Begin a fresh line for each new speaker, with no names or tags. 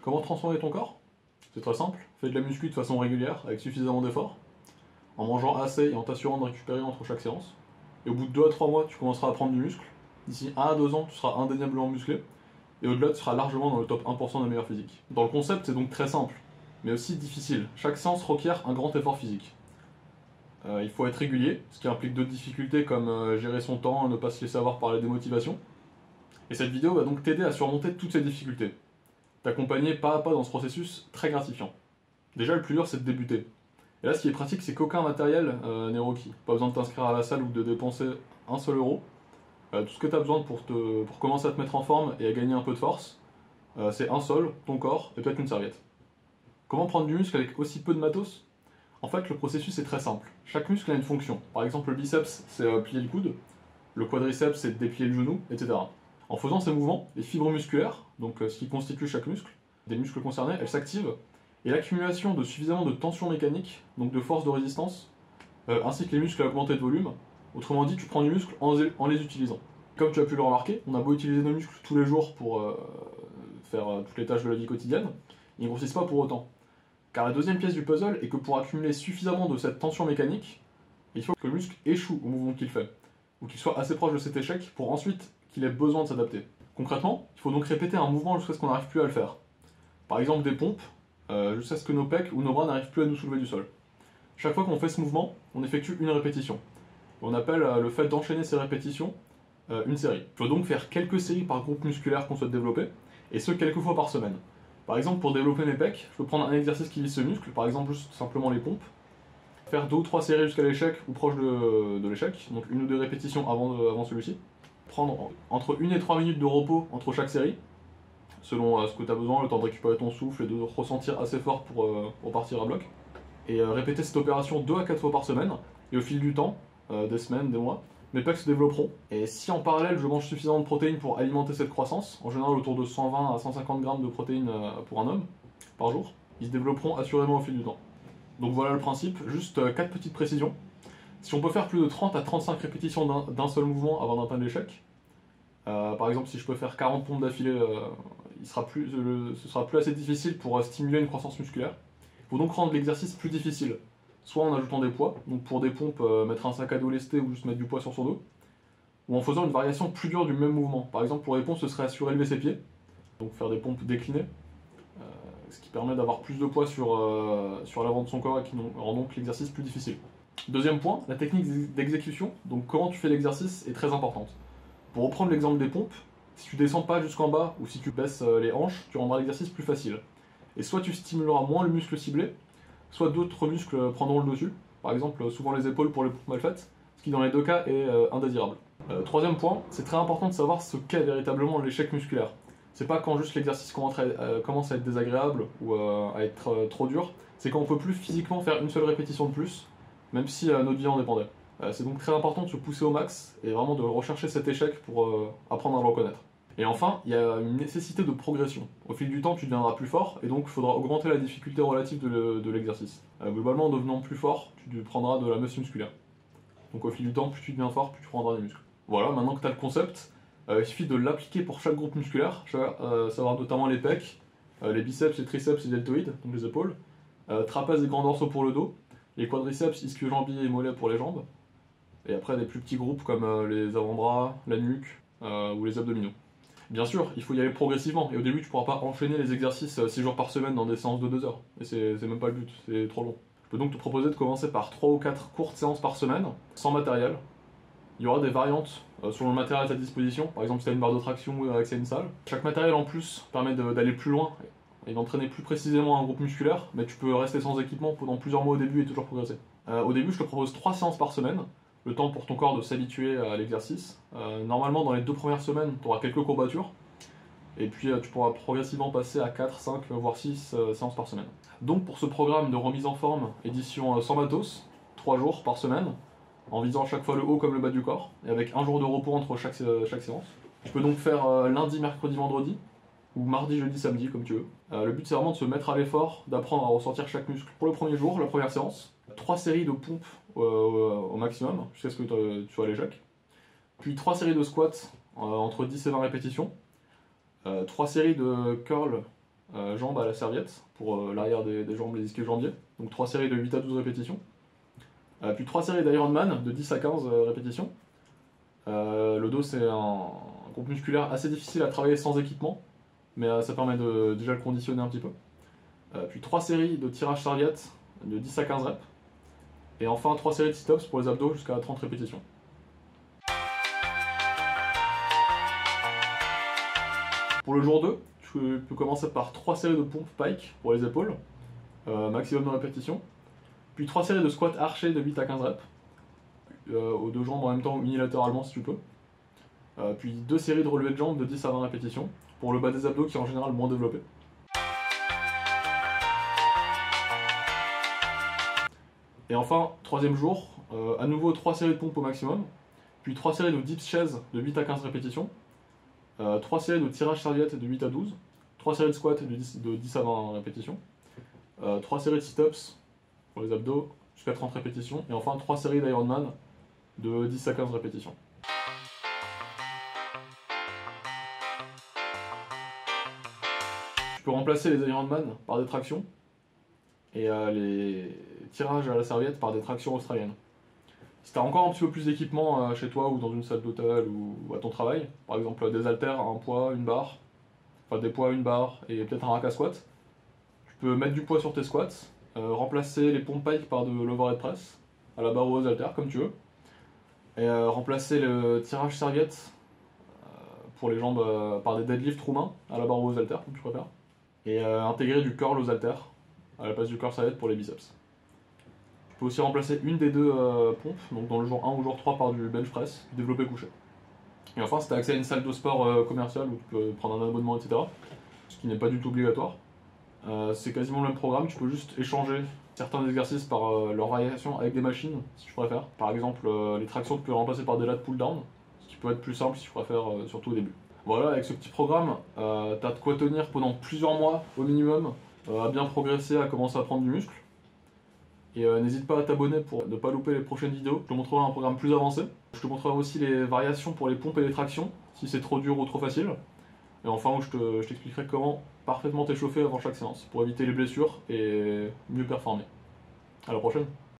Comment transformer ton corps? C'est très simple, fais de la muscu de façon régulière, avec suffisamment d'efforts, en mangeant assez et en t'assurant de récupérer entre chaque séance. Et au bout de 2 à 3 mois, tu commenceras à prendre du muscle. D'ici 1 à 2 ans, tu seras indéniablement musclé. Et au-delà, tu seras largement dans le top 1% des meilleurs physiques. Dans le concept, c'est donc très simple, mais aussi difficile. Chaque séance requiert un grand effort physique. Il faut être régulier, ce qui implique d'autres difficultés comme gérer son temps, ne pas se laisser avoir par la démotivation. Et cette vidéo va donc t'aider à surmonter toutes ces difficultés, t'accompagner pas à pas dans ce processus très gratifiant. Déjà, le plus dur, c'est de débuter. Et là, ce qui est pratique, c'est qu'aucun matériel n'est requis. Pas besoin de t'inscrire à la salle ou de dépenser un seul euro. Tout ce que tu as besoin pour commencer à te mettre en forme et à gagner un peu de force, c'est un sol, ton corps et peut-être une serviette. Comment prendre du muscle avec aussi peu de matos? En fait, le processus est très simple. Chaque muscle a une fonction. Par exemple, le biceps, c'est plier le coude. Le quadriceps, c'est déplier le genou, etc. En faisant ces mouvements, les fibres musculaires, donc ce qui constitue chaque muscle, des muscles concernés, elles s'activent. Et l'accumulation de suffisamment de tension mécanique, donc de force de résistance, ainsi que les muscles à augmenter de volume, autrement dit, tu prends du muscle en les utilisant. Comme tu as pu le remarquer, on a beau utiliser nos muscles tous les jours pour faire toutes les tâches de la vie quotidienne, ils ne grossissent pas pour autant. Car la deuxième pièce du puzzle est que pour accumuler suffisamment de cette tension mécanique, il faut que le muscle échoue au mouvement qu'il fait, ou qu'il soit assez proche de cet échec pour ensuite qu'il ait besoin de s'adapter. Concrètement, il faut donc répéter un mouvement jusqu'à ce qu'on n'arrive plus à le faire. Par exemple des pompes, jusqu'à ce que nos pecs ou nos bras n'arrivent plus à nous soulever du sol. Chaque fois qu'on fait ce mouvement, on effectue une répétition. On appelle le fait d'enchaîner ces répétitions une série. Il faut donc faire quelques séries par groupe musculaire qu'on souhaite développer, et ce quelques fois par semaine. Par exemple, pour développer mes pecs, je peux prendre un exercice qui vise ce muscle, par exemple juste simplement les pompes, faire 2 ou 3 séries jusqu'à l'échec ou proche de l'échec, donc 1 ou 2 répétitions avant celui-ci, prendre entre 1 et 3 minutes de repos entre chaque série, selon ce que tu as besoin, le temps de récupérer ton souffle et de ressentir assez fort pour partir à bloc, et répéter cette opération 2 à 4 fois par semaine, et au fil du temps, des semaines, des mois, mes pecs se développeront. Et si en parallèle je mange suffisamment de protéines pour alimenter cette croissance, en général autour de 120 à 150 grammes de protéines pour un homme par jour, ils se développeront assurément au fil du temps. Donc voilà le principe, juste 4 petites précisions. Si on peut faire plus de 30 à 35 répétitions d'un seul mouvement avant d'atteindre l'échec, par exemple si je peux faire 40 pompes d'affilée, ce sera plus assez difficile pour stimuler une croissance musculaire. Il faut donc rendre l'exercice plus difficile, soit en ajoutant des poids, donc pour des pompes, mettre un sac à dos lesté ou juste mettre du poids sur son dos, ou en faisant une variation plus dure du même mouvement. Par exemple, pour les pompes, ce serait surélever ses pieds, donc faire des pompes déclinées, ce qui permet d'avoir plus de poids sur l'avant de son corps et qui rend donc l'exercice plus difficile. Deuxième point, la technique d'exécution, donc comment tu fais l'exercice est très importante. Pour reprendre l'exemple des pompes, si tu descends pas jusqu'en bas ou si tu baisses les hanches, tu rendras l'exercice plus facile. Et soit tu stimuleras moins le muscle ciblé, soit d'autres muscles prendront le dessus, par exemple souvent les épaules pour les pompes mal faites, ce qui dans les deux cas est indésirable. Troisième point, c'est très important de savoir ce qu'est véritablement l'échec musculaire. C'est pas quand juste l'exercice commence à être désagréable ou à être trop dur, c'est quand on peut plus physiquement faire une seule répétition de plus, même si notre vie en dépendait. C'est donc très important de se pousser au max et vraiment de rechercher cet échec pour apprendre à le reconnaître. Et enfin, il y a une nécessité de progression. Au fil du temps, tu deviendras plus fort, et donc il faudra augmenter la difficulté relative de l'exercice. Globalement, en devenant plus fort, tu prendras de la masse musculaire. Donc au fil du temps, plus tu deviens fort, plus tu prendras des muscles. Voilà, maintenant que tu as le concept, il suffit de l'appliquer pour chaque groupe musculaire, savoir notamment les pecs, les biceps, les triceps et les deltoïdes, donc les épaules, trapèze et grands dorsaux pour le dos, les quadriceps, ischio-jambiers et mollets pour les jambes, et après des plus petits groupes comme les avant-bras, la nuque ou les abdominaux. Bien sûr, il faut y aller progressivement, et au début tu pourras pas enchaîner les exercices 6 jours par semaine dans des séances de 2 heures, et c'est même pas le but, c'est trop long. Je peux donc te proposer de commencer par 3 ou 4 courtes séances par semaine, sans matériel. Il y aura des variantes selon le matériel à ta disposition, par exemple si tu as une barre de traction ou accès à une salle. Chaque matériel en plus permet d'aller plus loin et d'entraîner plus précisément un groupe musculaire, mais tu peux rester sans équipement pendant plusieurs mois au début et toujours progresser. Au début je te propose 3 séances par semaine, le temps pour ton corps de s'habituer à l'exercice. Normalement, dans les 2 premières semaines, tu auras quelques courbatures. Et puis, tu pourras progressivement passer à 4, 5, voire 6 séances par semaine. Donc, pour ce programme de remise en forme, édition sans matos, 3 jours par semaine, en visant à chaque fois le haut comme le bas du corps, et avec un jour de repos entre chaque séance. Tu peux donc faire lundi, mercredi, vendredi, ou mardi, jeudi, samedi, comme tu veux. Le but, c'est vraiment de se mettre à l'effort, d'apprendre à ressentir chaque muscle. Pour le premier jour, la première séance, 3 séries de pompes au maximum, jusqu'à ce que tu sois à l'échec. Puis 3 séries de squats entre 10 et 20 répétitions. 3 séries de curls jambes à la serviette pour l'arrière des jambes, les ischio-jambiers. Donc 3 séries de 8 à 12 répétitions. Puis 3 séries d'Ironman de 10 à 15 répétitions. Le dos, c'est un groupe musculaire assez difficile à travailler sans équipement, mais ça permet de déjà le conditionner un petit peu. Puis 3 séries de tirage serviette de 10 à 15 reps. Et enfin 3 séries de sit-ups pour les abdos jusqu'à 30 répétitions. Pour le jour 2, tu peux commencer par 3 séries de pompes pike pour les épaules, maximum de répétitions. Puis 3 séries de squats archés de 8 à 15 reps, aux deux jambes en même temps unilatéralement si tu peux. Puis 2 séries de relevés de jambes de 10 à 20 répétitions, pour le bas des abdos qui est en général moins développé. Et enfin, troisième jour, à nouveau 3 séries de pompes au maximum, puis 3 séries de dips chaises de 8 à 15 répétitions, 3 séries de tirage serviette de 8 à 12, 3 séries de squats de 10 à 20 répétitions, 3 séries de sit-ups pour les abdos jusqu'à 30 répétitions, et enfin 3 séries d'Ironman de 10 à 15 répétitions. Tu peux remplacer les Ironman par des tractions et les tirages à la serviette par des tractions australiennes. Si tu as encore un petit peu plus d'équipement chez toi ou dans une salle d'hôtel ou à ton travail, par exemple des haltères, un poids, une barre, enfin des poids, une barre et peut-être un rack à squat, tu peux mettre du poids sur tes squats, remplacer les pompes pike par de l'overhead press, à la barre ou aux haltères comme tu veux, et remplacer le tirage serviette pour les jambes par des deadlifts roumains à la barre ou aux haltères comme tu préfères, et intégrer du curl aux haltères à la place du curl serviette pour les biceps. Tu peux aussi remplacer une des deux pompes, donc dans le jour 1 ou jour 3 par du bench press, du développé couché. Et enfin, si tu as accès à une salle de sport commerciale où tu peux prendre un abonnement, etc., ce qui n'est pas du tout obligatoire, c'est quasiment le même programme, tu peux juste échanger certains exercices par leur variation avec des machines, si tu préfères. Par exemple, les tractions, tu peux les remplacer par des lat pull-down, ce qui peut être plus simple si tu préfères, surtout au début. Voilà, avec ce petit programme, tu as de quoi tenir pendant plusieurs mois au minimum, à bien progresser, à commencer à prendre du muscle. Et n'hésite pas à t'abonner pour ne pas louper les prochaines vidéos. Je te montrerai un programme plus avancé. Je te montrerai aussi les variations pour les pompes et les tractions, si c'est trop dur ou trop facile. Et enfin, je t'expliquerai comment parfaitement t'échauffer avant chaque séance, pour éviter les blessures et mieux performer. À la prochaine!